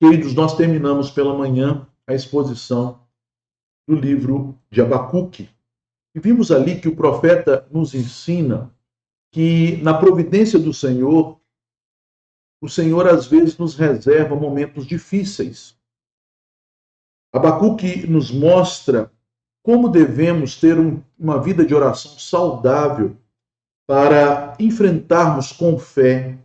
Queridos, nós terminamos pela manhã a exposição do livro de Abacuque. E vimos ali que o profeta nos ensina que na providência do Senhor, o Senhor às vezes nos reserva momentos difíceis. Abacuque nos mostra como devemos ter uma vida de oração saudável para enfrentarmos com fé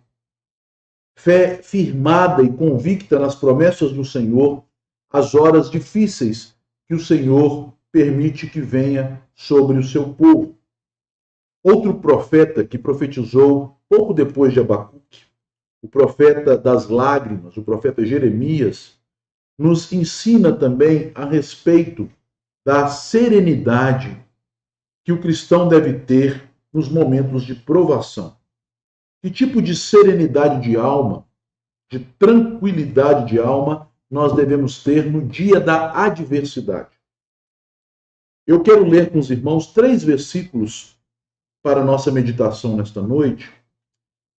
firmada e convicta nas promessas do Senhor, as horas difíceis que o Senhor permite que venha sobre o seu povo. Outro profeta que profetizou pouco depois de Abacuque, o profeta das lágrimas, o profeta Jeremias, nos ensina também a respeito da serenidade que o cristão deve ter nos momentos de provação. Que tipo de serenidade de alma, de tranquilidade de alma, nós devemos ter no dia da adversidade? Eu quero ler com os irmãos 3 versículos para a nossa meditação nesta noite,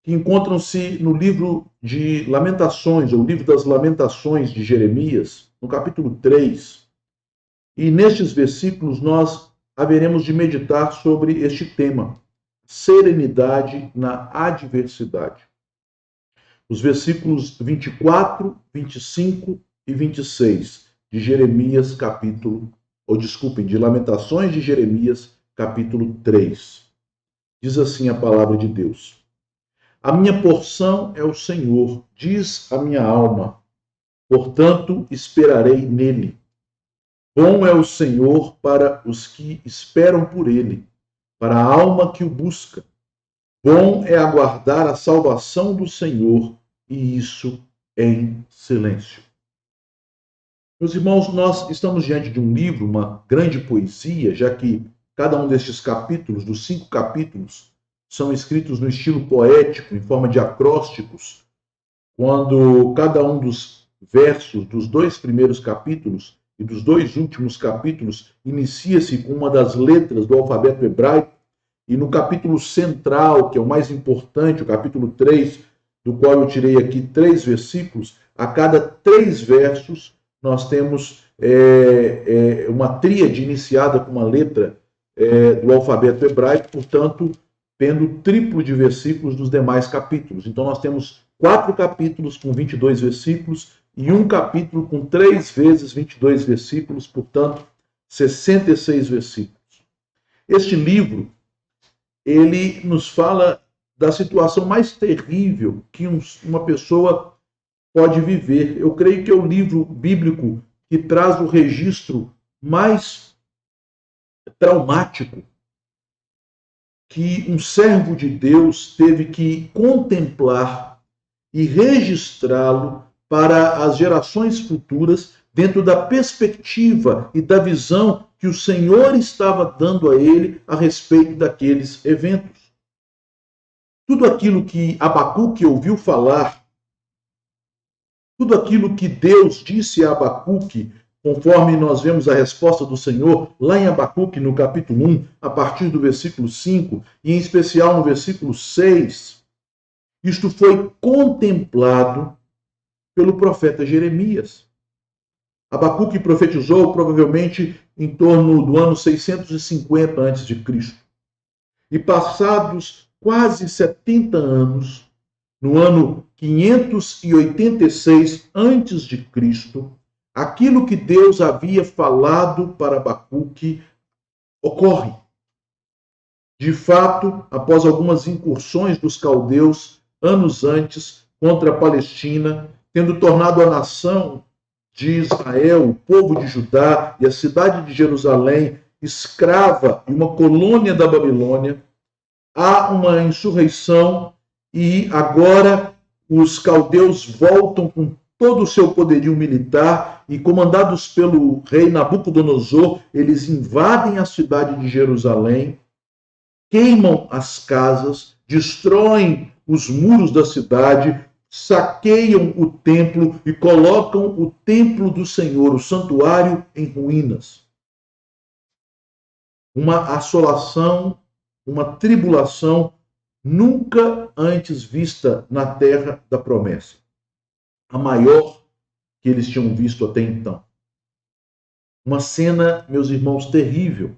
que encontram-se no livro de Lamentações, ou livro das Lamentações de Jeremias, no capítulo 3. E nestes versículos nós haveremos de meditar sobre este tema, serenidade na adversidade. Os versículos 24, 25 e 26 de Jeremias, de Lamentações de Jeremias, capítulo 3. Diz assim a palavra de Deus: A minha porção é o Senhor, diz a minha alma, portanto esperarei nele. Bom é o Senhor para os que esperam por ele, para a alma que o busca. Bom é aguardar a salvação do Senhor, e isso em silêncio. Meus irmãos, nós estamos diante de um livro, uma grande poesia, já que cada um destes capítulos, dos 5 capítulos, são escritos no estilo poético, em forma de acrósticos, quando cada um dos versos dos 2 primeiros capítulos e dos 2 últimos capítulos inicia-se com uma das letras do alfabeto hebraico, e no capítulo central, que é o mais importante, o capítulo 3, do qual eu tirei aqui 3 versículos, a cada 3 versos nós temos uma tríade iniciada com uma letra do alfabeto hebraico, portanto, tendo o triplo de versículos dos demais capítulos. Então nós temos 4 capítulos com 22 versículos e um capítulo com 3 vezes 22 versículos, portanto, 66 versículos. Este livro, ele nos fala da situação mais terrível que uma pessoa pode viver. Eu creio que é o livro bíblico que traz o registro mais traumático que um servo de Deus teve que contemplar e registrá-lo para as gerações futuras, dentro da perspectiva e da visão que o Senhor estava dando a ele a respeito daqueles eventos. Tudo aquilo que Abacuque ouviu falar, tudo aquilo que Deus disse a Abacuque, conforme nós vemos a resposta do Senhor lá em Abacuque, no capítulo 1, a partir do versículo 5, e em especial no versículo 6, isto foi contemplado pelo profeta Jeremias. Abacuque profetizou provavelmente em torno do ano 650 a.C. E passados quase 70 anos, no ano 586 a.C., aquilo que Deus havia falado para Abacuque ocorre. De fato, após algumas incursões dos caldeus, anos antes, contra a Palestina, tendo tornado a nação de Israel, o povo de Judá e a cidade de Jerusalém escrava e uma colônia da Babilônia, há uma insurreição e agora os caldeus voltam com todo o seu poderio militar e, comandados pelo rei Nabucodonosor, eles invadem a cidade de Jerusalém, queimam as casas, destroem os muros da cidade, saqueiam o templo e colocam o templo do Senhor, o santuário, em ruínas. Uma assolação, uma tribulação nunca antes vista na terra da promessa. A maior que eles tinham visto até então. Uma cena, meus irmãos, terrível.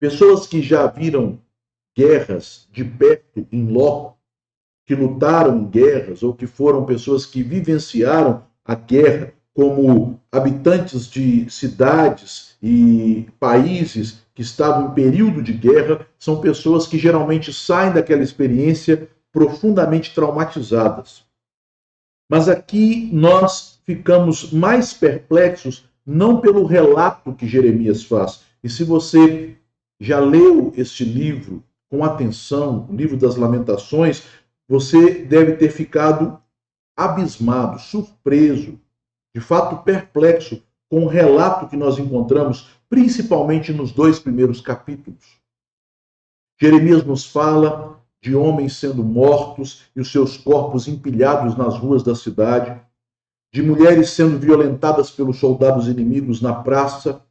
Pessoas que já viram guerras de perto, em loco, que lutaram em guerras, ou que foram pessoas que vivenciaram a guerra como habitantes de cidades e países que estavam em período de guerra, são pessoas que geralmente saem daquela experiência profundamente traumatizadas. Mas aqui nós ficamos mais perplexos, não pelo relato que Jeremias faz. E se você já leu este livro com atenção, o livro das Lamentações, você deve ter ficado abismado, surpreso, de fato perplexo com o relato que nós encontramos, principalmente nos 2 primeiros capítulos. Jeremias nos fala de homens sendo mortos e os seus corpos empilhados nas ruas da cidade, de mulheres sendo violentadas pelos soldados inimigos na praça,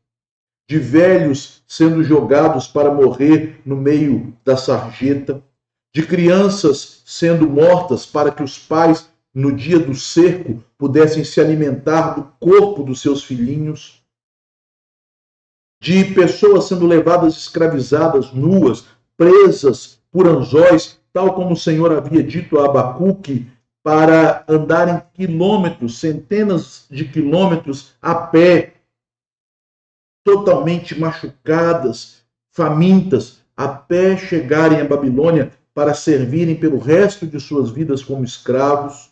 de velhos sendo jogados para morrer no meio da sarjeta, de crianças sendo mortas para que os pais, no dia do cerco, pudessem se alimentar do corpo dos seus filhinhos, de pessoas sendo levadas escravizadas, nuas, presas por anzóis, tal como o Senhor havia dito a Abacuque, para andarem quilômetros, centenas de quilômetros a pé, totalmente machucadas, famintas, até chegarem à Babilônia para servirem pelo resto de suas vidas como escravos.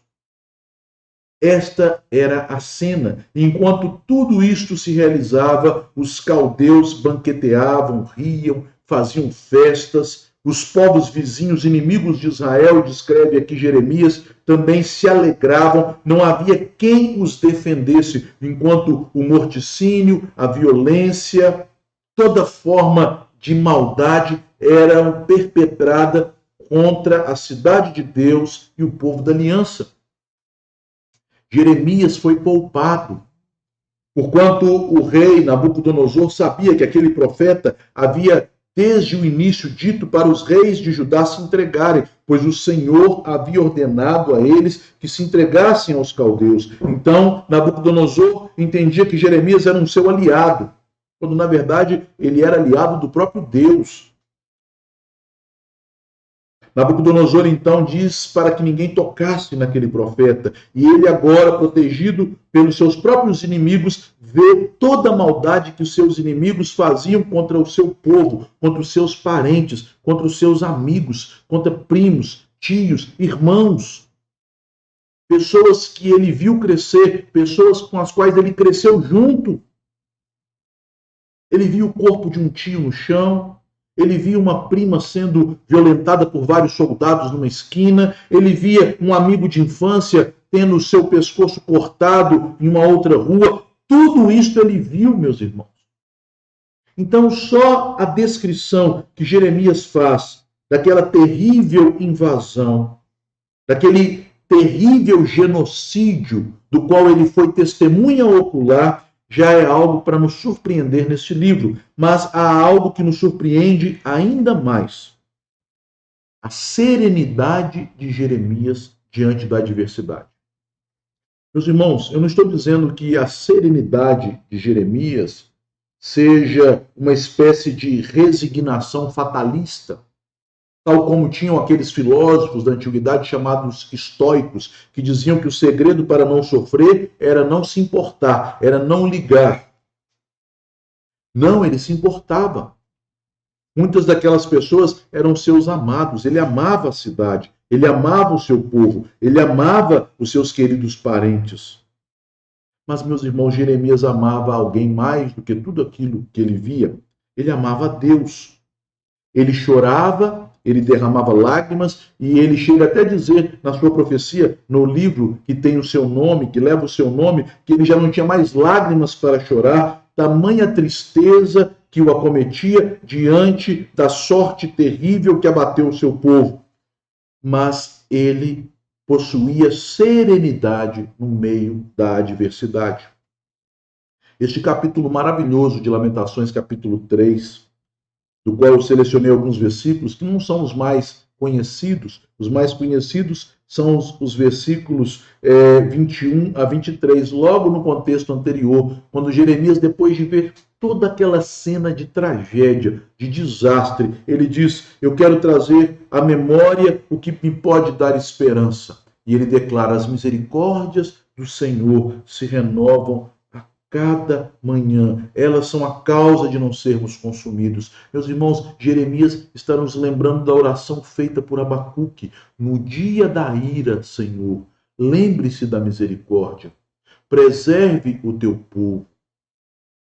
Esta era a cena. Enquanto tudo isto se realizava, os caldeus banqueteavam, riam, faziam festas. Os povos vizinhos, inimigos de Israel, descreve aqui Jeremias, também se alegravam. Não havia quem os defendesse, enquanto o morticínio, a violência, toda forma de maldade eram perpetrada contra a cidade de Deus e o povo da aliança. Jeremias foi poupado, porquanto o rei Nabucodonosor sabia que aquele profeta havia desde o início dito para os reis de Judá se entregarem, pois o Senhor havia ordenado a eles que se entregassem aos caldeus. Então, Nabucodonosor entendia que Jeremias era um seu aliado, quando na verdade ele era aliado do próprio Deus. Nabucodonosor então diz para que ninguém tocasse naquele profeta, e ele agora, protegido pelos seus próprios inimigos, vê toda a maldade que os seus inimigos faziam contra o seu povo, contra os seus parentes, contra os seus amigos, contra primos, tios, irmãos. Pessoas que ele viu crescer, pessoas com as quais ele cresceu junto. Ele viu o corpo de um tio no chão, ele via uma prima sendo violentada por vários soldados numa esquina, ele via um amigo de infância tendo o seu pescoço cortado em uma outra rua. Tudo isso ele viu, meus irmãos. Então, só a descrição que Jeremias faz daquela terrível invasão, daquele terrível genocídio do qual ele foi testemunha ocular, já é algo para nos surpreender neste livro. Mas há algo que nos surpreende ainda mais: a serenidade de Jeremias diante da adversidade. Meus irmãos, eu não estou dizendo que a serenidade de Jeremias seja uma espécie de resignação fatalista, tal como tinham aqueles filósofos da antiguidade chamados estoicos, que diziam que o segredo para não sofrer era não se importar, era não ligar. Não, ele se importava. Muitas daquelas pessoas eram seus amados. Ele amava a cidade, ele amava o seu povo, ele amava os seus queridos parentes. Mas, meus irmãos, Jeremias amava alguém mais do que tudo aquilo que ele via. Ele amava a Deus. Ele chorava, ele derramava lágrimas, e ele chega até a dizer na sua profecia, no livro que tem o seu nome, que leva o seu nome, que ele já não tinha mais lágrimas para chorar, tamanha tristeza que o acometia diante da sorte terrível que abateu o seu povo. Mas ele possuía serenidade no meio da adversidade. Este capítulo maravilhoso de Lamentações, capítulo 3, do qual eu selecionei alguns versículos que não são os mais conhecidos. Os mais conhecidos são os versículos 21 a 23, logo no contexto anterior, quando Jeremias, depois de ver toda aquela cena de tragédia, de desastre, ele diz: eu quero trazer à memória o que me pode dar esperança. E ele declara: as misericórdias do Senhor se renovam a cada manhã. Elas são a causa de não sermos consumidos. Meus irmãos, Jeremias está nos lembrando da oração feita por Abacuque. No dia da ira, Senhor, lembre-se da misericórdia. Preserve o teu povo.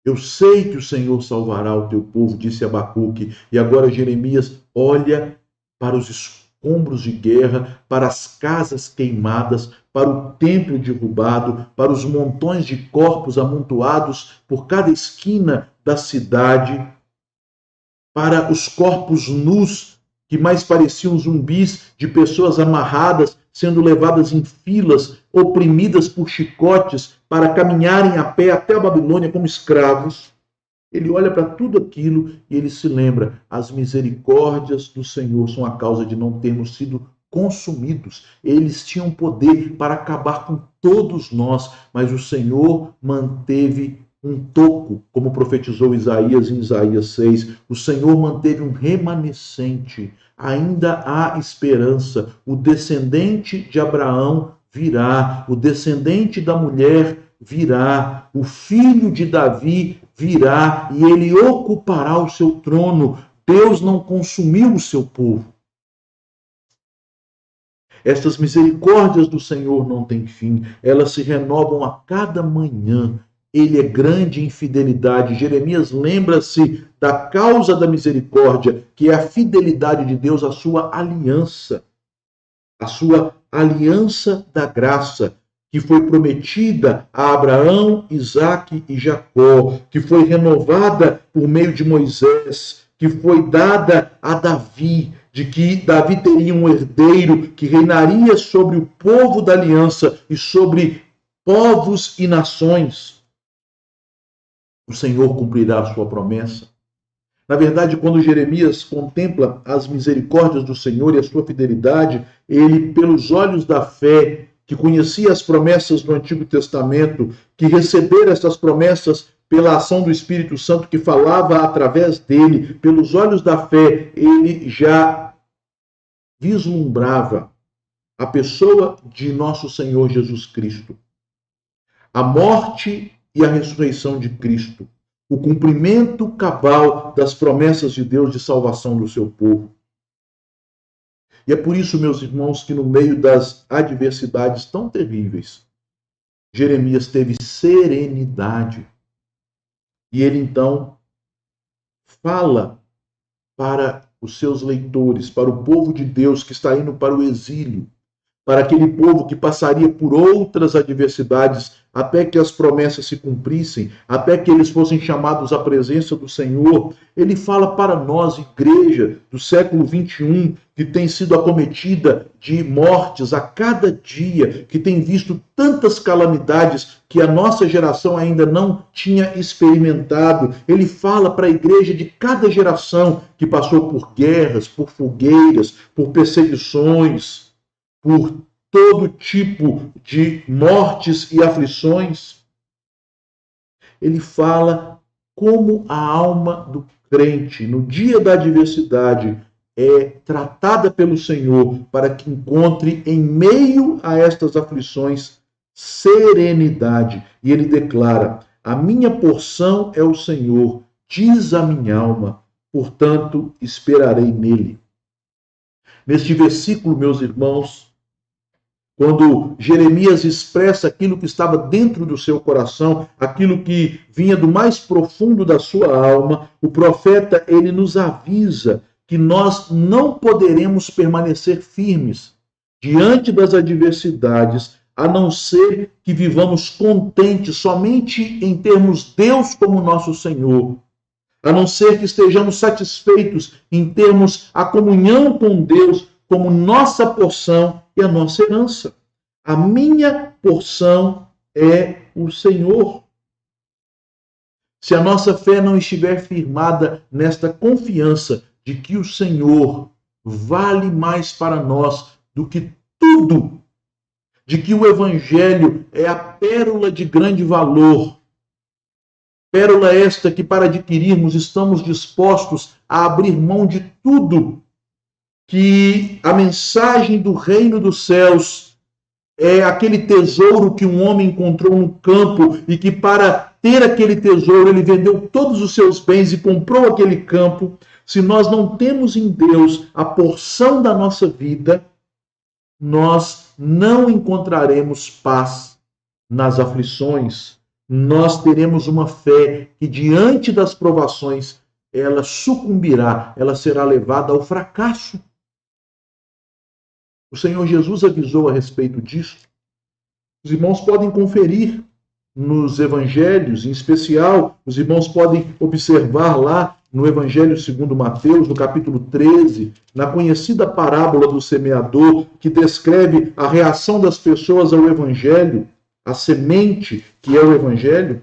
Eu sei que o Senhor salvará o teu povo, disse Abacuque. E agora Jeremias olha para os escombros de guerra, para as casas queimadas, para o templo derrubado, para os montões de corpos amontoados por cada esquina da cidade, para os corpos nus que mais pareciam zumbis, de pessoas amarradas, sendo levadas em filas, oprimidas por chicotes, para caminharem a pé até a Babilônia como escravos. Ele olha para tudo aquilo e ele se lembra: as misericórdias do Senhor são a causa de não termos sido consumidos. Eles tinham poder para acabar com todos nós, mas o Senhor manteve um toco, como profetizou Isaías em Isaías 6. O Senhor manteve um remanescente. Ainda há esperança. O descendente de Abraão virá, o descendente da mulher virá, o filho de Davi virá e ele ocupará o seu trono. Deus não consumiu o seu povo. Estas misericórdias do Senhor não têm fim, elas se renovam a cada manhã. Ele é grande em fidelidade. Jeremias lembra-se da causa da misericórdia, que é a fidelidade de Deus à sua aliança da graça, que foi prometida a Abraão, Isaque e Jacó, que foi renovada por meio de Moisés, que foi dada a Davi, de que Davi teria um herdeiro que reinaria sobre o povo da aliança e sobre povos e nações. O Senhor cumprirá a sua promessa. Na verdade, quando Jeremias contempla as misericórdias do Senhor e a sua fidelidade, ele, pelos olhos da fé, que conhecia as promessas do Antigo Testamento, que recebera essas promessas pela ação do Espírito Santo que falava através dele, pelos olhos da fé, ele já vislumbrava a pessoa de nosso Senhor Jesus Cristo, a morte e a ressurreição de Cristo, o cumprimento cabal das promessas de Deus de salvação do seu povo. E é por isso, meus irmãos, que no meio das adversidades tão terríveis, Jeremias teve serenidade. E ele então fala para os seus leitores, para o povo de Deus que está indo para o exílio, para aquele povo que passaria por outras adversidades até que as promessas se cumprissem, até que eles fossem chamados à presença do Senhor. Ele fala para nós, igreja do século 21, que tem sido acometida de mortes a cada dia, que tem visto tantas calamidades que a nossa geração ainda não tinha experimentado. Ele fala para a igreja de cada geração que passou por guerras, por fogueiras, por perseguições, por todo tipo de mortes e aflições. Ele fala como a alma do crente, no dia da adversidade, é tratada pelo Senhor para que encontre, em meio a estas aflições, serenidade. E ele declara: a minha porção é o Senhor, diz a minha alma, portanto esperarei nele. Neste versículo, meus irmãos, quando Jeremias expressa aquilo que estava dentro do seu coração, aquilo que vinha do mais profundo da sua alma, o profeta, ele nos avisa que nós não poderemos permanecer firmes diante das adversidades, a não ser que vivamos contentes somente em termos Deus como nosso Senhor, a não ser que estejamos satisfeitos em termos a comunhão com Deus como nossa porção e a nossa herança. A minha porção é o Senhor. Se a nossa fé não estiver firmada nesta confiança de que o Senhor vale mais para nós do que tudo de que o Evangelho é a pérola de grande valor. Pérola esta que, para adquirirmos, estamos dispostos a abrir mão de tudo, que a mensagem do reino dos céus é aquele tesouro que um homem encontrou no campo e que, para ter aquele tesouro, ele vendeu todos os seus bens e comprou aquele campo. Se nós não temos em Deus a porção da nossa vida, nós não encontraremos paz nas aflições. Nós teremos uma fé que, diante das provações, ela sucumbirá, ela será levada ao fracasso. O Senhor Jesus avisou a respeito disso. Os irmãos podem conferir nos evangelhos, em especial, os irmãos podem observar lá no Evangelho segundo Mateus, no capítulo 13, na conhecida parábola do semeador, que descreve a reação das pessoas ao Evangelho, a semente que é o Evangelho.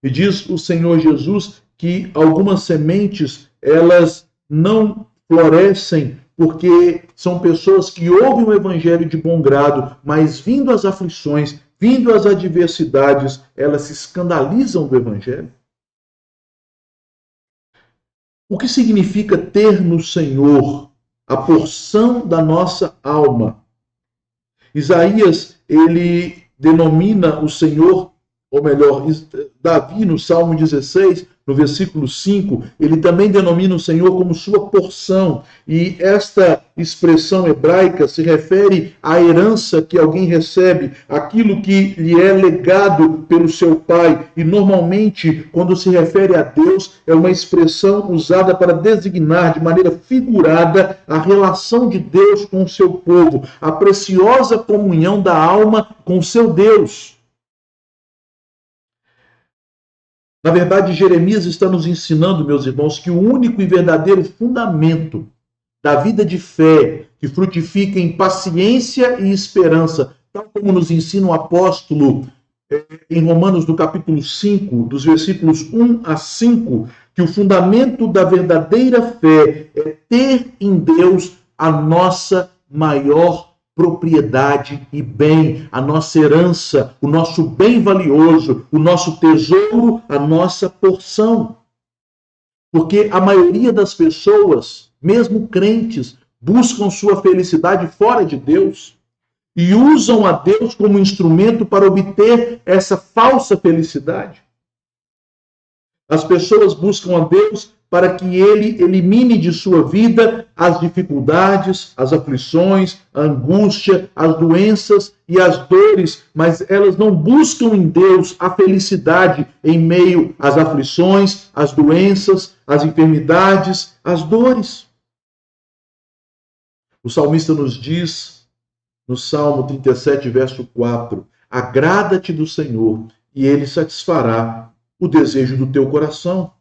E diz o Senhor Jesus que algumas sementes, elas não florescem porque são pessoas que ouvem o Evangelho de bom grado, mas vindo as aflições, vindo as adversidades, elas se escandalizam do Evangelho. O que significa ter no Senhor a porção da nossa alma? Isaías, ele denomina o Senhor, ou melhor, Davi, no Salmo 16, no versículo 5, ele também denomina o Senhor como sua porção. E esta expressão hebraica se refere à herança que alguém recebe, aquilo que lhe é legado pelo seu pai. E normalmente, quando se refere a Deus, é uma expressão usada para designar de maneira figurada a relação de Deus com o seu povo, a preciosa comunhão da alma com o seu Deus. Na verdade, Jeremias está nos ensinando, meus irmãos, que o único e verdadeiro fundamento da vida de fé, que frutifica em paciência e esperança, tal como nos ensina o apóstolo em Romanos, no capítulo 5, dos versículos 1 a 5, que o fundamento da verdadeira fé é ter em Deus a nossa maior propriedade e bem, a nossa herança, o nosso bem valioso, o nosso tesouro, a nossa porção. Porque a maioria das pessoas, mesmo crentes, buscam sua felicidade fora de Deus e usam a Deus como instrumento para obter essa falsa felicidade. As pessoas buscam a Deus para que ele elimine de sua vida as dificuldades, as aflições, a angústia, as doenças e as dores, mas elas não buscam em Deus a felicidade em meio às aflições, às doenças, às enfermidades, às dores. O salmista nos diz, no Salmo 37, verso 4, agrada-te do Senhor e ele satisfará o desejo do teu coração.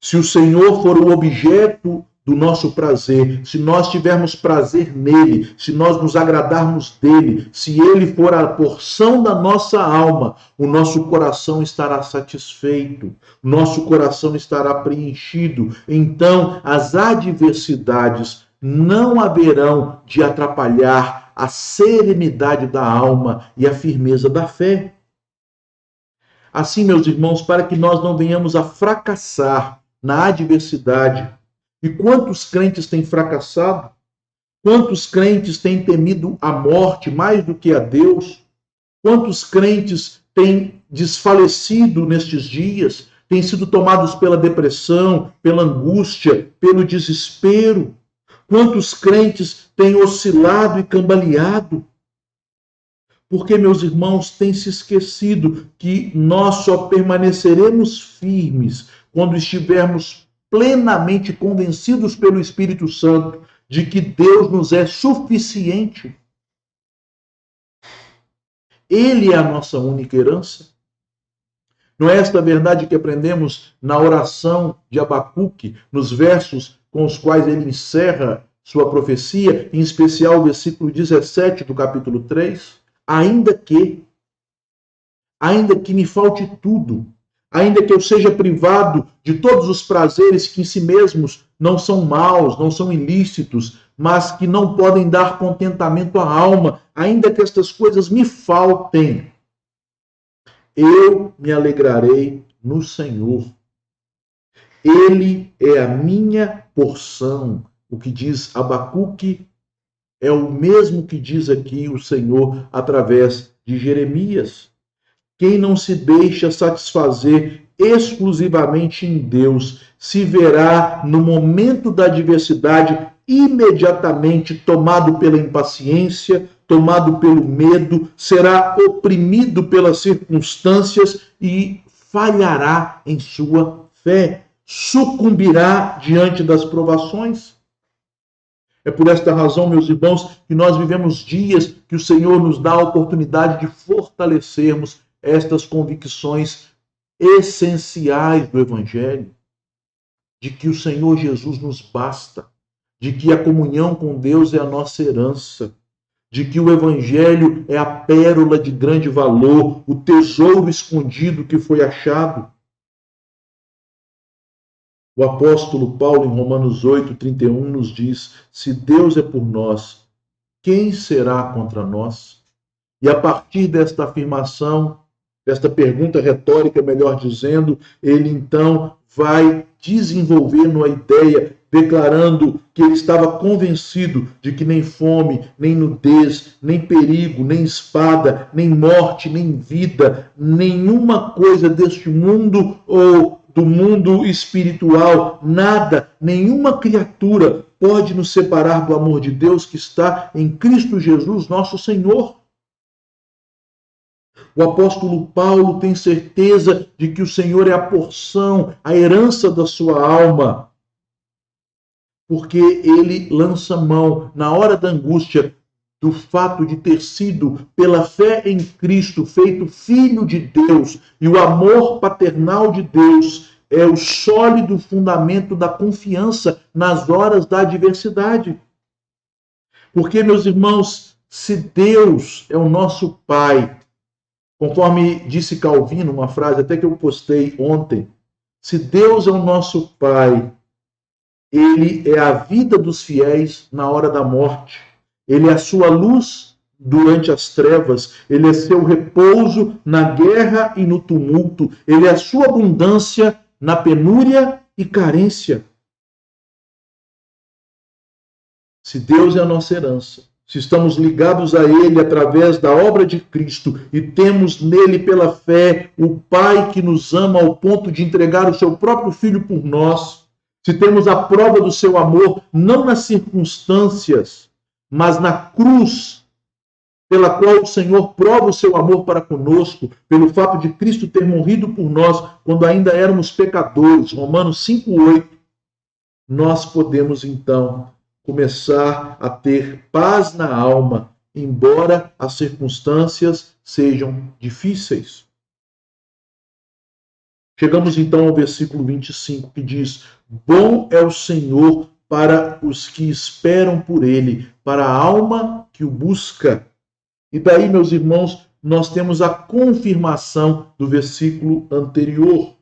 Se o Senhor for o objeto do nosso prazer, se nós tivermos prazer nele, se nós nos agradarmos dele, se ele for a porção da nossa alma, o nosso coração estará satisfeito, o nosso coração estará preenchido. Então, as adversidades não haverão de atrapalhar a serenidade da alma e a firmeza da fé. Assim, meus irmãos, para que nós não venhamos a fracassar na adversidade. E quantos crentes têm fracassado? Quantos crentes têm temido a morte mais do que a Deus? Quantos crentes têm desfalecido nestes dias? Têm sido tomados pela depressão, pela angústia, pelo desespero? Quantos crentes têm oscilado e cambaleado? Porque, meus irmãos, tem se esquecido que nós só permaneceremos firmes quando estivermos plenamente convencidos pelo Espírito Santo de que Deus nos é suficiente. Ele é a nossa única herança. Não é esta a verdade que aprendemos na oração de Abacuque, nos versos com os quais ele encerra sua profecia, em especial o versículo 17 do capítulo 3? Ainda que me falte tudo, ainda que eu seja privado de todos os prazeres que em si mesmos não são maus, não são ilícitos, mas que não podem dar contentamento à alma, ainda que estas coisas me faltem, eu me alegrarei no Senhor. Ele é a minha porção. O que diz Abacuque é o mesmo que diz aqui o Senhor através de Jeremias. Quem não se deixa satisfazer exclusivamente em Deus se verá no momento da adversidade imediatamente tomado pela impaciência, tomado pelo medo, será oprimido pelas circunstâncias e falhará em sua fé, sucumbirá diante das provações. É por esta razão, meus irmãos, que nós vivemos dias que o Senhor nos dá a oportunidade de fortalecermos estas convicções essenciais do Evangelho, de que o Senhor Jesus nos basta, de que a comunhão com Deus é a nossa herança, de que o Evangelho é a pérola de grande valor, o tesouro escondido que foi achado. O apóstolo Paulo, em Romanos 8:31, nos diz: se Deus é por nós, quem será contra nós? E a partir desta afirmação, desta pergunta retórica, melhor dizendo, ele então vai desenvolvendo a ideia, declarando que ele estava convencido de que nem fome, nem nudez, nem perigo, nem espada, nem morte, nem vida, nenhuma coisa deste mundo ou do mundo espiritual, nada, nenhuma criatura pode nos separar do amor de Deus que está em Cristo Jesus, nosso Senhor. O apóstolo Paulo tem certeza de que o Senhor é a porção, a herança da sua alma, porque ele lança mão, na hora da angústia, do fato de ter sido, pela fé em Cristo, feito filho de Deus, e o amor paternal de Deus é o sólido fundamento da confiança nas horas da adversidade. Porque, meus irmãos, se Deus é o nosso Pai, conforme disse Calvino, uma frase até que eu postei ontem, se Deus é o nosso Pai, Ele é a vida dos fiéis na hora da morte, Ele é a sua luz durante as trevas, Ele é seu repouso na guerra e no tumulto, Ele é a sua abundância na penúria e carência. Se Deus é a nossa herança, se estamos ligados a Ele através da obra de Cristo e temos nele pela fé o Pai que nos ama ao ponto de entregar o seu próprio Filho por nós, se temos a prova do seu amor não nas circunstâncias, mas na cruz, pela qual o Senhor prova o seu amor para conosco, pelo fato de Cristo ter morrido por nós quando ainda éramos pecadores, Romanos 5:8, nós podemos então começar a ter paz na alma, embora as circunstâncias sejam difíceis. Chegamos então ao versículo 25, que diz: bom é o Senhor para os que esperam por Ele, para a alma que o busca. E daí, meus irmãos, nós temos a confirmação do versículo anterior.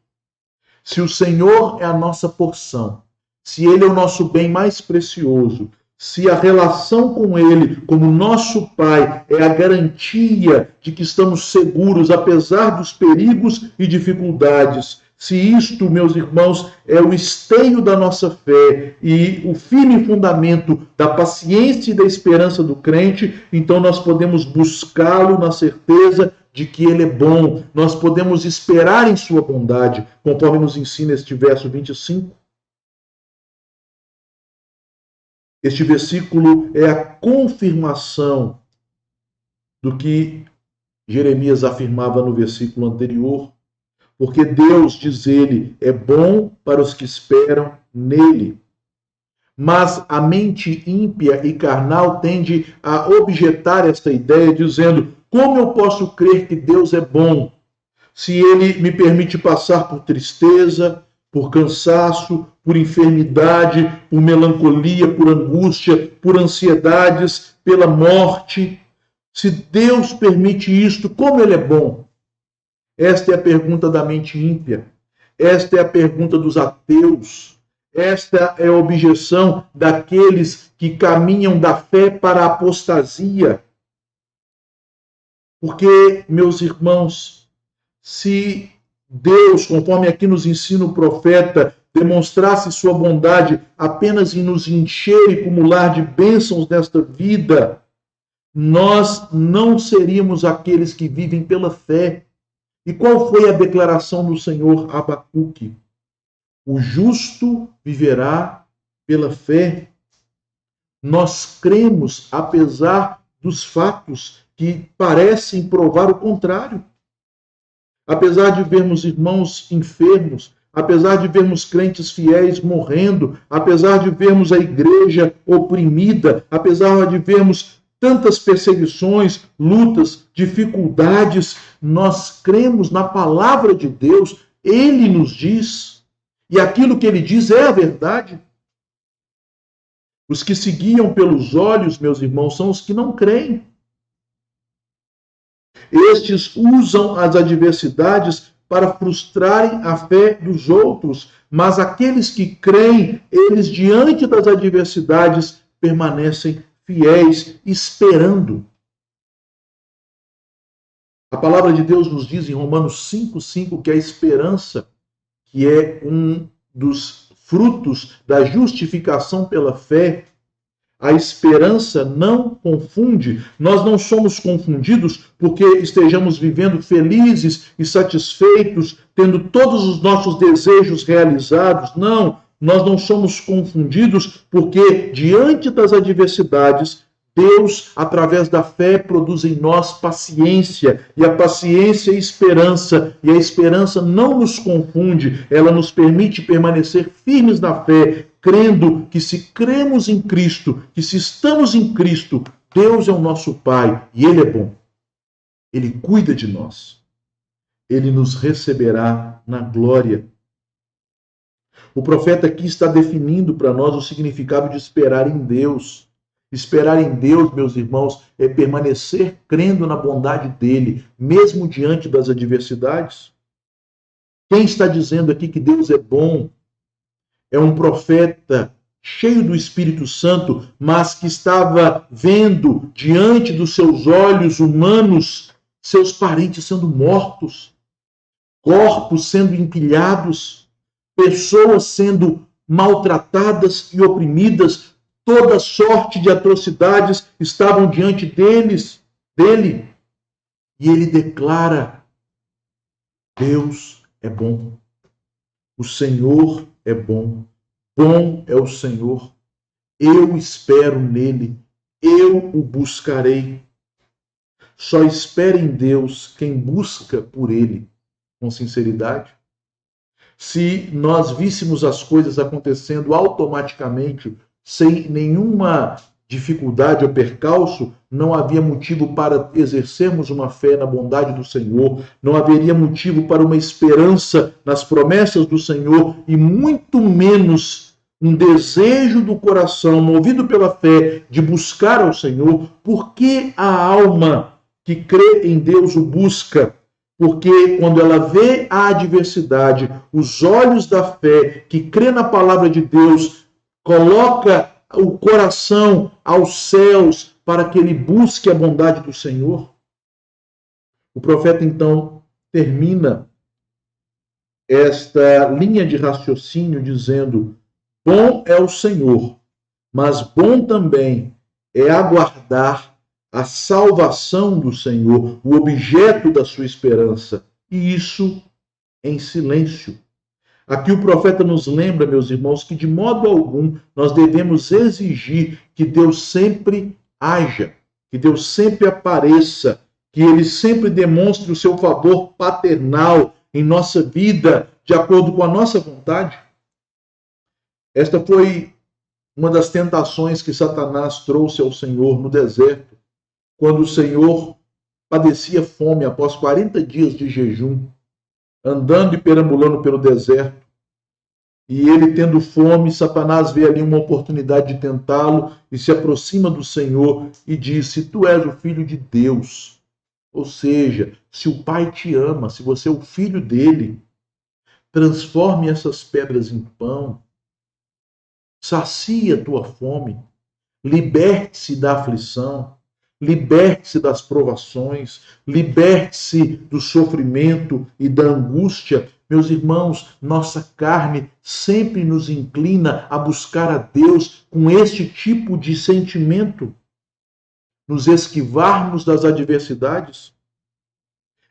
Se o Senhor é a nossa porção, se Ele é o nosso bem mais precioso, se a relação com Ele, como nosso Pai, é a garantia de que estamos seguros, apesar dos perigos e dificuldades, se isto, meus irmãos, é o esteio da nossa fé e o firme fundamento da paciência e da esperança do crente, então nós podemos buscá-lo na certeza de que Ele é bom, nós podemos esperar em sua bondade, conforme nos ensina este verso 25. Este versículo é a confirmação do que Jeremias afirmava no versículo anterior, porque Deus, diz ele, é bom para os que esperam nele. Mas a mente ímpia e carnal tende a objetar esta ideia, dizendo: como eu posso crer que Deus é bom, se Ele me permite passar por tristeza, por cansaço, por enfermidade, por melancolia, por angústia, por ansiedades, pela morte? Se Deus permite isto, como Ele é bom? Esta é a pergunta da mente ímpia. Esta é a pergunta dos ateus. Esta é a objeção daqueles que caminham da fé para a apostasia. Porque, meus irmãos, se Deus, conforme aqui nos ensina o profeta, demonstrasse sua bondade apenas em nos encher e acumular de bênçãos nesta vida, nós não seríamos aqueles que vivem pela fé. E qual foi a declaração do Senhor a Abacuque? O justo viverá pela fé. Nós cremos, apesar dos fatos que parecem provar o contrário. Apesar de vermos irmãos enfermos, apesar de vermos crentes fiéis morrendo, apesar de vermos a igreja oprimida, apesar de vermos tantas perseguições, lutas, dificuldades, nós cremos na palavra de Deus. Ele nos diz, e aquilo que ele diz é a verdade. Os que se guiam pelos olhos, meus irmãos, são os que não creem. Estes usam as adversidades para frustrarem a fé dos outros, mas aqueles que creem, eles diante das adversidades permanecem fiéis, esperando. A palavra de Deus nos diz em Romanos 5,5 que a esperança, que é um dos frutos da justificação pela fé, a esperança não confunde. Nós não somos confundidos porque estejamos vivendo felizes e satisfeitos, tendo todos os nossos desejos realizados. Não, nós não somos confundidos porque, diante das adversidades, Deus, através da fé, produz em nós paciência, e a paciência é esperança, e a esperança não nos confunde, ela nos permite permanecer firmes na fé, crendo que se cremos em Cristo, que se estamos em Cristo, Deus é o nosso Pai, e Ele é bom. Ele cuida de nós. Ele nos receberá na glória. O profeta aqui está definindo para nós o significado de esperar em Deus. Esperar em Deus, meus irmãos, é permanecer crendo na bondade dele, mesmo diante das adversidades. Quem está dizendo aqui que Deus é bom é um profeta cheio do Espírito Santo, mas que estava vendo diante dos seus olhos humanos seus parentes sendo mortos, corpos sendo empilhados, pessoas sendo maltratadas e oprimidas. Toda sorte de atrocidades estavam diante dele. E ele declara: Deus é bom. O Senhor é bom. Bom é o Senhor. Eu espero nele. Eu o buscarei. Só espera em Deus quem busca por ele com sinceridade. Se nós víssemos as coisas acontecendo automaticamente, sem nenhuma dificuldade ou percalço, não havia motivo para exercermos uma fé na bondade do Senhor, não haveria motivo para uma esperança nas promessas do Senhor e muito menos um desejo do coração, movido pela fé, de buscar ao Senhor. Porque a alma que crê em Deus o busca? Porque quando ela vê a adversidade, os olhos da fé, que crê na palavra de Deus, coloca o coração aos céus para que ele busque a bondade do Senhor. O profeta, então, termina esta linha de raciocínio dizendo: bom é o Senhor, mas bom também é aguardar a salvação do Senhor, o objeto da sua esperança, e isso em silêncio. Aqui o profeta nos lembra, meus irmãos, que de modo algum nós devemos exigir que Deus sempre haja, que Deus sempre apareça, que Ele sempre demonstre o seu favor paternal em nossa vida, de acordo com a nossa vontade. Esta foi uma das tentações que Satanás trouxe ao Senhor no deserto, quando o Senhor padecia fome após 40 dias de jejum, andando e perambulando pelo deserto. E ele, tendo fome, Satanás vê ali uma oportunidade de tentá-lo e se aproxima do Senhor e diz: se tu és o Filho de Deus, Ou seja, se o Pai te ama, se você é o filho dele, transforme essas pedras em pão, sacia a tua fome, liberte-se da aflição, liberte-se das provações, liberte-se do sofrimento e da angústia. Meus irmãos, nossa carne sempre nos inclina a buscar a Deus com este tipo de sentimento, nos esquivarmos das adversidades.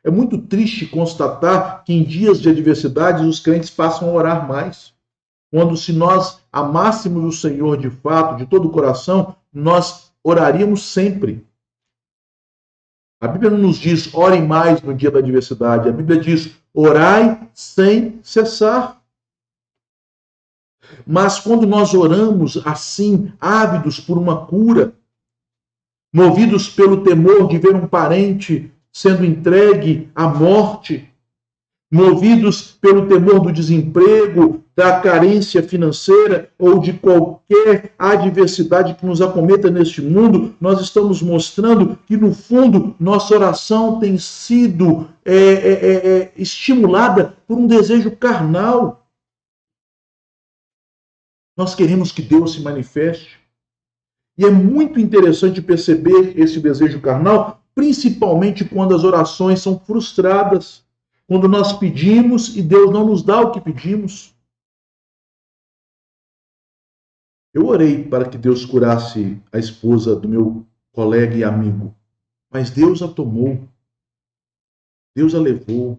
É muito triste constatar que em dias de adversidades os crentes passam a orar mais. Quando, se nós amássemos o Senhor de fato, de todo o coração, nós oraríamos sempre. A Bíblia não nos diz, ore mais no dia da adversidade. A Bíblia diz, orai sem cessar. Mas quando nós oramos assim, ávidos por uma cura, movidos pelo temor de ver um parente sendo entregue à morte, movidos pelo temor do desemprego, da carência financeira ou de qualquer adversidade que nos acometa neste mundo, nós estamos mostrando que, no fundo, nossa oração tem sido estimulada por um desejo carnal. Nós queremos que Deus se manifeste. E é muito interessante perceber esse desejo carnal, principalmente quando as orações são frustradas, quando nós pedimos e Deus não nos dá o que pedimos. Eu orei para que Deus curasse a esposa do meu colega e amigo, mas Deus a tomou, Deus a levou,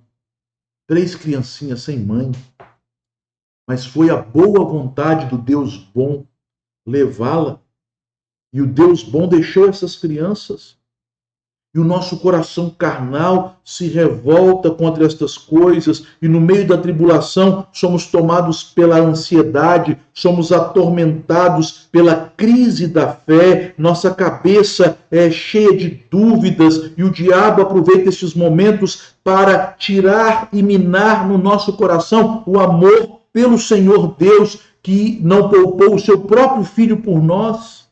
3 criancinhas sem mãe, mas foi a boa vontade do Deus bom levá-la. E o Deus bom deixou essas crianças. E o nosso coração carnal se revolta contra estas coisas. E no meio da tribulação somos tomados pela ansiedade, somos atormentados pela crise da fé. Nossa cabeça é cheia de dúvidas. E o diabo aproveita estes momentos para tirar e minar no nosso coração o amor pelo Senhor Deus, que não poupou o seu próprio Filho por nós.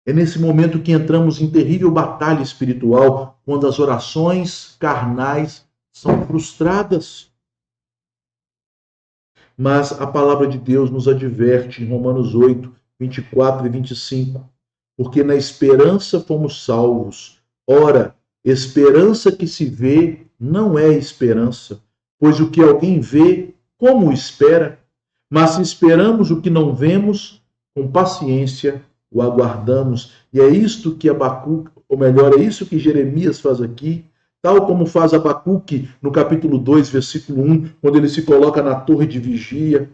É nesse momento que entramos em terrível batalha espiritual, quando as orações carnais são frustradas. Mas a palavra de Deus nos adverte em Romanos 8, 24 e 25. Porque na esperança fomos salvos. Ora, esperança que se vê não é esperança, pois o que alguém vê, como espera? Mas se esperamos o que não vemos, com paciência o aguardamos. E é isto que Abacuque, ou melhor, é isso que Jeremias faz aqui, tal como faz Abacuque no capítulo 2, versículo 1, quando ele se coloca na torre de vigia.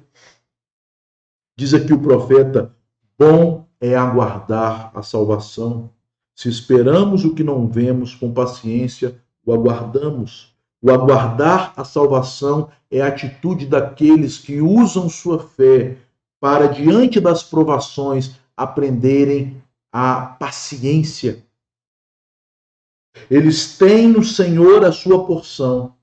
Diz aqui o profeta, bom é aguardar a salvação. Se esperamos o que não vemos, com paciência o aguardamos. O aguardar a salvação é a atitude daqueles que usam sua fé para, diante das provações, aprenderem a paciência. Eles têm no Senhor a sua porção.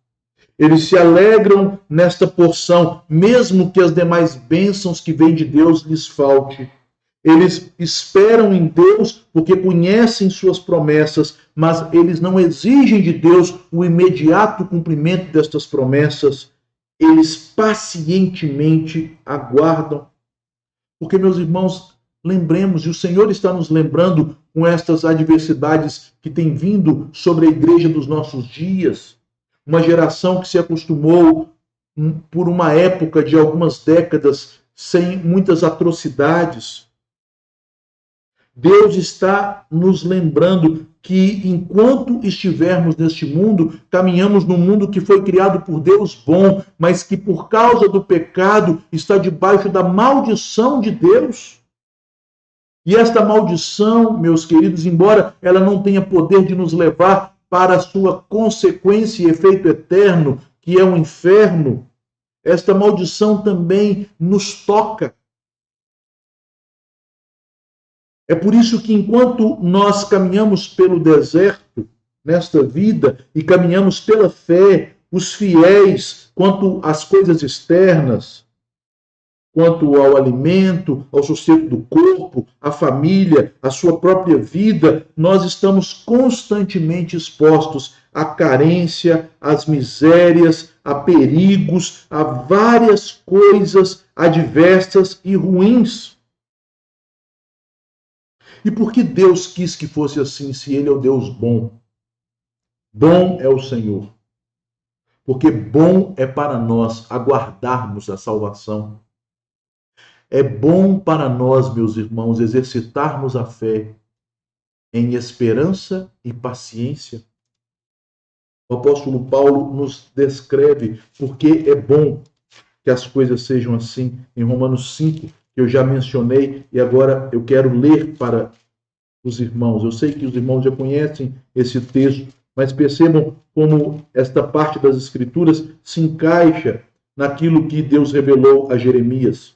Eles se alegram nesta porção, mesmo que as demais bênçãos que vêm de Deus lhes falte. Eles esperam em Deus porque conhecem suas promessas, mas eles não exigem de Deus o imediato cumprimento destas promessas. Eles pacientemente aguardam. Porque, meus irmãos, lembremos, e o Senhor está nos lembrando com estas adversidades que têm vindo sobre a igreja dos nossos dias, uma geração que se acostumou por uma época de algumas décadas sem muitas atrocidades. Deus está nos lembrando que enquanto estivermos neste mundo, caminhamos num mundo que foi criado por Deus bom, mas que por causa do pecado está debaixo da maldição de Deus. E esta maldição, meus queridos, embora ela não tenha poder de nos levar para a sua consequência e efeito eterno, que é o inferno, esta maldição também nos toca. É por isso que enquanto nós caminhamos pelo deserto, nesta vida, e caminhamos pela fé, os fiéis, quanto às coisas externas, quanto ao alimento, ao sustento do corpo, à família, à sua própria vida, nós estamos constantemente expostos à carência, às misérias, a perigos, a várias coisas adversas e ruins. E por que Deus quis que fosse assim, se Ele é o Deus bom? Bom é o Senhor. Porque bom é para nós aguardarmos a salvação. É bom para nós, meus irmãos, exercitarmos a fé em esperança e paciência. O apóstolo Paulo nos descreve porque é bom que as coisas sejam assim em Romanos 5, que eu já mencionei, e agora eu quero ler para os irmãos. Eu sei que os irmãos já conhecem esse texto, mas percebam como esta parte das Escrituras se encaixa naquilo que Deus revelou a Jeremias.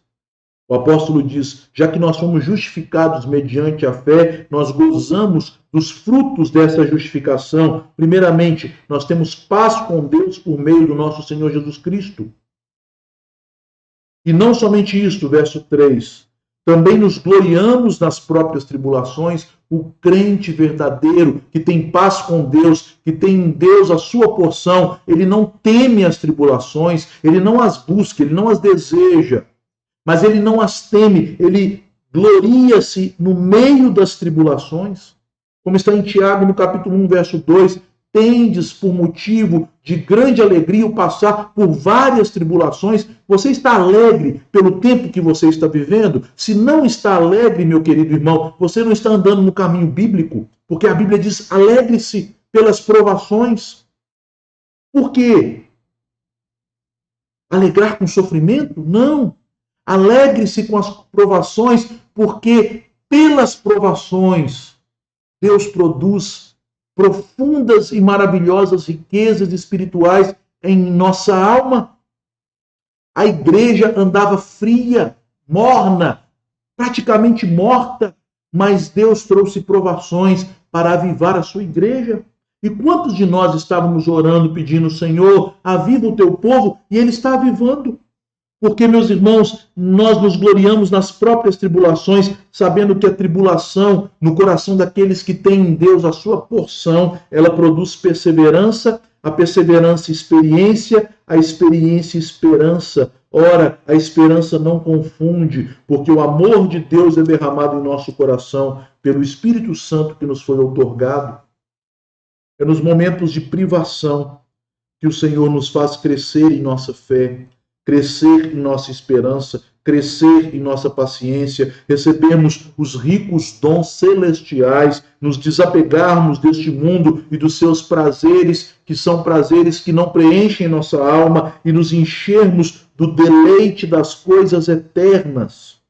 O apóstolo diz, já que nós somos justificados mediante a fé, nós gozamos dos frutos dessa justificação. Primeiramente, nós temos paz com Deus por meio do nosso Senhor Jesus Cristo. E não somente isto, verso 3, também nos gloriamos nas próprias tribulações. O crente verdadeiro, que tem paz com Deus, que tem em Deus a sua porção, ele não teme as tribulações, ele não as busca, ele não as deseja, mas ele não as teme, ele gloria-se no meio das tribulações. Como está em Tiago, no capítulo 1, verso 2, tendes por motivo de grande alegria o passar por várias tribulações. Você está alegre pelo tempo que você está vivendo? Se não está alegre, meu querido irmão, você não está andando no caminho bíblico, porque a Bíblia diz, alegre-se pelas provações. Por quê? Alegrar com sofrimento? Não. Alegre-se com as provações, porque pelas provações Deus produz profundas e maravilhosas riquezas espirituais em nossa alma. A igreja andava fria, morna, praticamente morta, mas Deus trouxe provações para avivar a sua igreja. E quantos de nós estávamos orando, pedindo, Senhor, aviva o teu povo, e Ele está avivando. Porque, meus irmãos, nós nos gloriamos nas próprias tribulações, sabendo que a tribulação, no coração daqueles que têm em Deus a sua porção, ela produz perseverança, a perseverança experiência, a experiência esperança. Ora, a esperança não confunde, porque o amor de Deus é derramado em nosso coração pelo Espírito Santo que nos foi outorgado. É nos momentos de privação que o Senhor nos faz crescer em nossa fé, crescer em nossa esperança, crescer em nossa paciência, recebermos os ricos dons celestiais, nos desapegarmos deste mundo e dos seus prazeres, que são prazeres que não preenchem nossa alma, e nos enchermos do deleite das coisas eternas.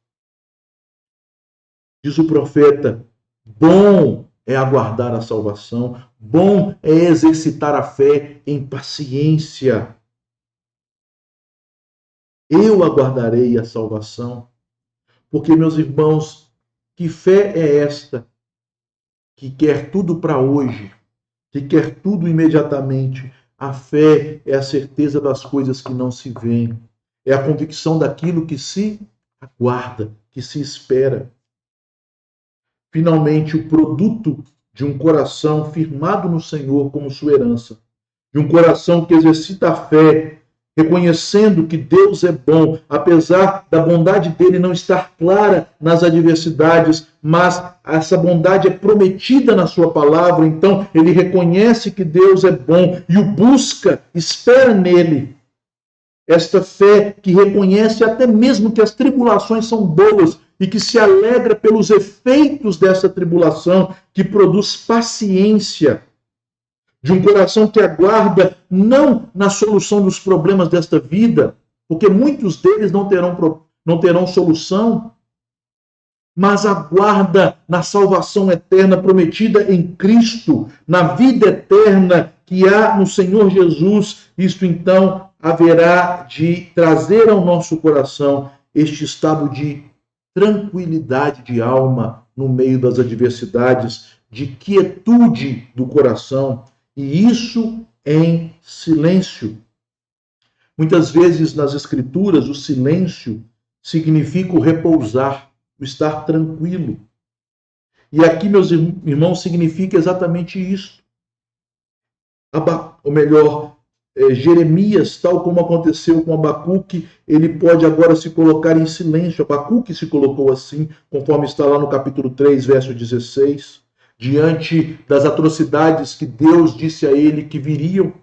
Diz o profeta, bom é aguardar a salvação, bom é exercitar a fé em paciência. Eu aguardarei a salvação. Porque, meus irmãos, que fé é esta que quer tudo para hoje, que quer tudo imediatamente? A fé é a certeza das coisas que não se veem, é a convicção daquilo que se aguarda, que se espera. Finalmente, o produto de um coração firmado no Senhor como sua herança, de um coração que exercita a fé, reconhecendo que Deus é bom, apesar da bondade dele não estar clara nas adversidades, mas essa bondade é prometida na sua palavra, então ele reconhece que Deus é bom e o busca, espera nele. Esta fé que reconhece até mesmo que as tribulações são boas e que se alegra pelos efeitos dessa tribulação, que produz paciência, de um coração que aguarda não na solução dos problemas desta vida, porque muitos deles não terão solução, mas aguarda na salvação eterna prometida em Cristo, na vida eterna que há no Senhor Jesus. Isto então haverá de trazer ao nosso coração este estado de tranquilidade de alma no meio das adversidades, de quietude do coração, e isso em silêncio. Muitas vezes nas Escrituras o silêncio significa o repousar, o estar tranquilo. E aqui, meus irmãos, significa exatamente isso. Ou melhor, Jeremias, tal como aconteceu com Abacuque, ele pode agora se colocar em silêncio. Abacuque se colocou assim, conforme está lá no capítulo 3, verso 16, diante das atrocidades que Deus disse a ele que viriam.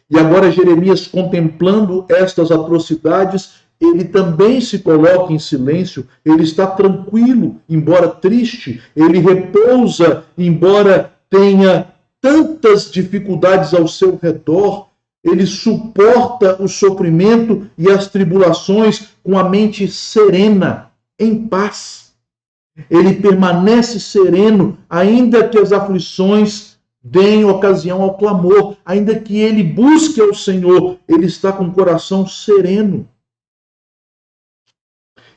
E agora Jeremias, contemplando estas atrocidades, ele também se coloca em silêncio, ele está tranquilo, embora triste, ele repousa, embora tenha tantas dificuldades ao seu redor, ele suporta o sofrimento e as tribulações com a mente serena, em paz. Ele permanece sereno, ainda que as aflições deem ocasião ao clamor, ainda que ele busque ao Senhor, ele está com o coração sereno.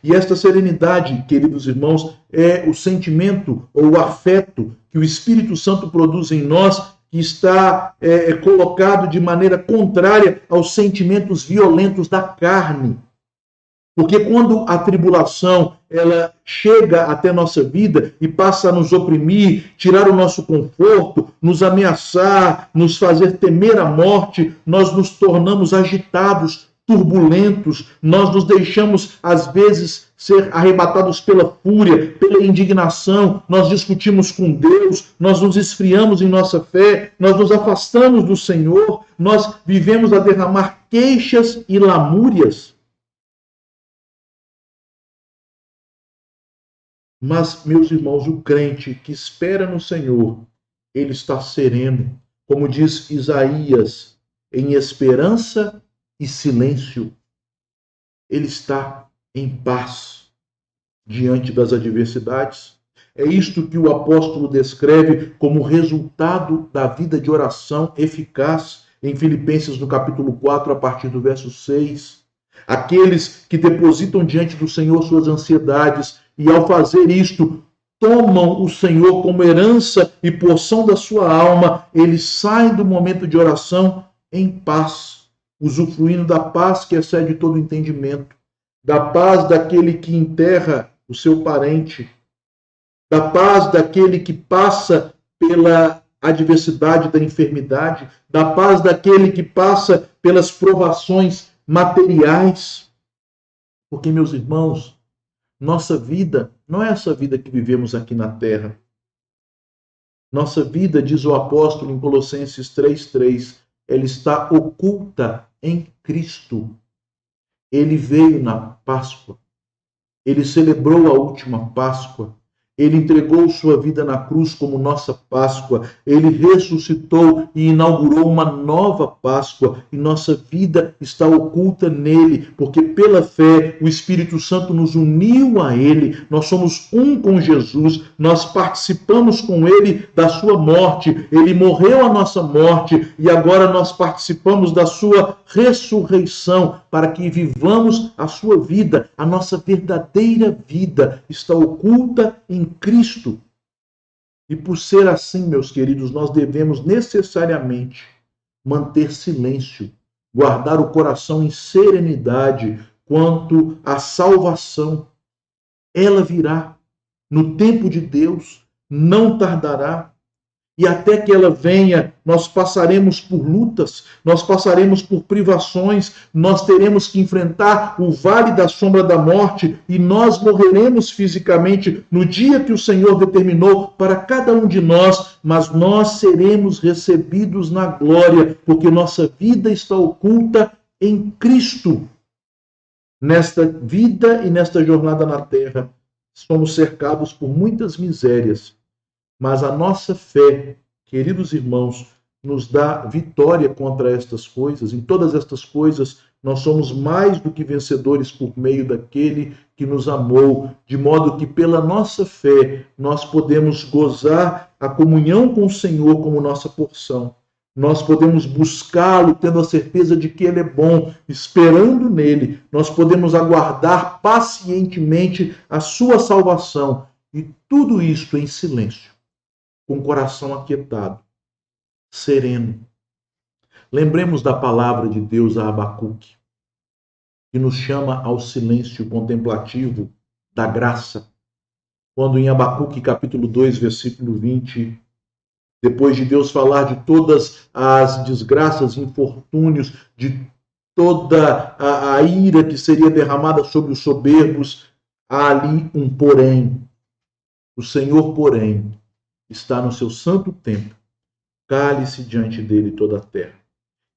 E esta serenidade, queridos irmãos, é o sentimento ou o afeto que o Espírito Santo produz em nós, que está colocado de maneira contrária aos sentimentos violentos da carne. Porque quando a tribulação ela chega até nossa vida e passa a nos oprimir, tirar o nosso conforto, nos ameaçar, nos fazer temer a morte, nós nos tornamos agitados, turbulentos, nós nos deixamos, às vezes, ser arrebatados pela fúria, pela indignação, nós discutimos com Deus, nós nos esfriamos em nossa fé, nós nos afastamos do Senhor, nós vivemos a derramar queixas e lamúrias. Mas, meus irmãos, o crente que espera no Senhor, ele está sereno, como diz Isaías, em esperança e silêncio. Ele está em paz diante das adversidades. É isto que o apóstolo descreve como resultado da vida de oração eficaz em Filipenses, no capítulo 4, a partir do verso 6. Aqueles que depositam diante do Senhor suas ansiedades e, ao fazer isto, tomam o Senhor como herança e porção da sua alma, eles saem do momento de oração em paz, usufruindo da paz que excede todo entendimento, da paz daquele que enterra o seu parente, da paz daquele que passa pela adversidade da enfermidade, da paz daquele que passa pelas provações materiais. Porque, meus irmãos, nossa vida não é essa vida que vivemos aqui na terra. Nossa vida, diz o apóstolo em Colossenses 3:3, ela está oculta em Cristo. Ele veio na Páscoa. Ele celebrou a última Páscoa. Ele entregou sua vida na cruz como nossa Páscoa. Ele ressuscitou e inaugurou uma nova Páscoa. E nossa vida está oculta nele, porque pela fé o Espírito Santo nos uniu a ele. Nós somos um com Jesus. Nós participamos com ele da sua morte. Ele morreu a nossa morte e agora nós participamos da sua ressurreição para que vivamos a sua vida. A nossa verdadeira vida está oculta em Cristo. E por ser assim, meus queridos, nós devemos necessariamente manter silêncio, guardar o coração em serenidade quanto à salvação. Ela virá no tempo de Deus, não tardará. E até que ela venha, nós passaremos por lutas, nós passaremos por privações, nós teremos que enfrentar o vale da sombra da morte e nós morreremos fisicamente no dia que o Senhor determinou para cada um de nós, mas nós seremos recebidos na glória, porque nossa vida está oculta em Cristo. Nesta vida e nesta jornada na terra, somos cercados por muitas misérias. Mas a nossa fé, queridos irmãos, nos dá vitória contra estas coisas. Em todas estas coisas, nós somos mais do que vencedores por meio daquele que nos amou, de modo que pela nossa fé nós podemos gozar a comunhão com o Senhor como nossa porção. Nós podemos buscá-lo tendo a certeza de que ele é bom, esperando nele. Nós podemos aguardar pacientemente a sua salvação. E tudo isto em silêncio, com o coração aquietado, sereno. Lembremos da palavra de Deus a Abacuque, que nos chama ao silêncio contemplativo da graça. Quando em Abacuque capítulo 2, versículo 20, depois de Deus falar de todas as desgraças e infortúnios, de toda a ira que seria derramada sobre os soberbos, há ali um porém. O Senhor, porém, está no seu santo templo. Cale-se diante dele toda a terra.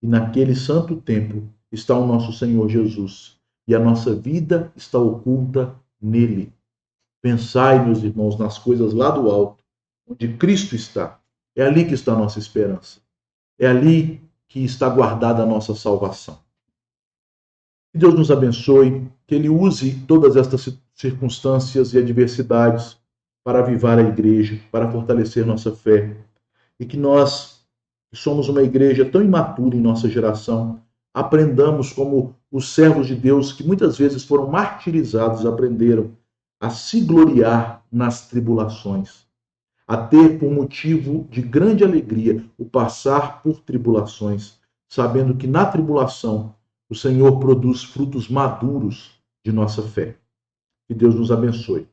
E naquele santo templo está o nosso Senhor Jesus. E a nossa vida está oculta nele. Pensai, meus irmãos, nas coisas lá do alto, onde Cristo está. É ali que está a nossa esperança. É ali que está guardada a nossa salvação. Que Deus nos abençoe, que Ele use todas estas circunstâncias e adversidades para avivar a igreja, para fortalecer nossa fé. E que nós, que somos uma igreja tão imatura em nossa geração, aprendamos como os servos de Deus, que muitas vezes foram martirizados, aprenderam a se gloriar nas tribulações, a ter por motivo de grande alegria o passar por tribulações, sabendo que na tribulação o Senhor produz frutos maduros de nossa fé. Que Deus nos abençoe.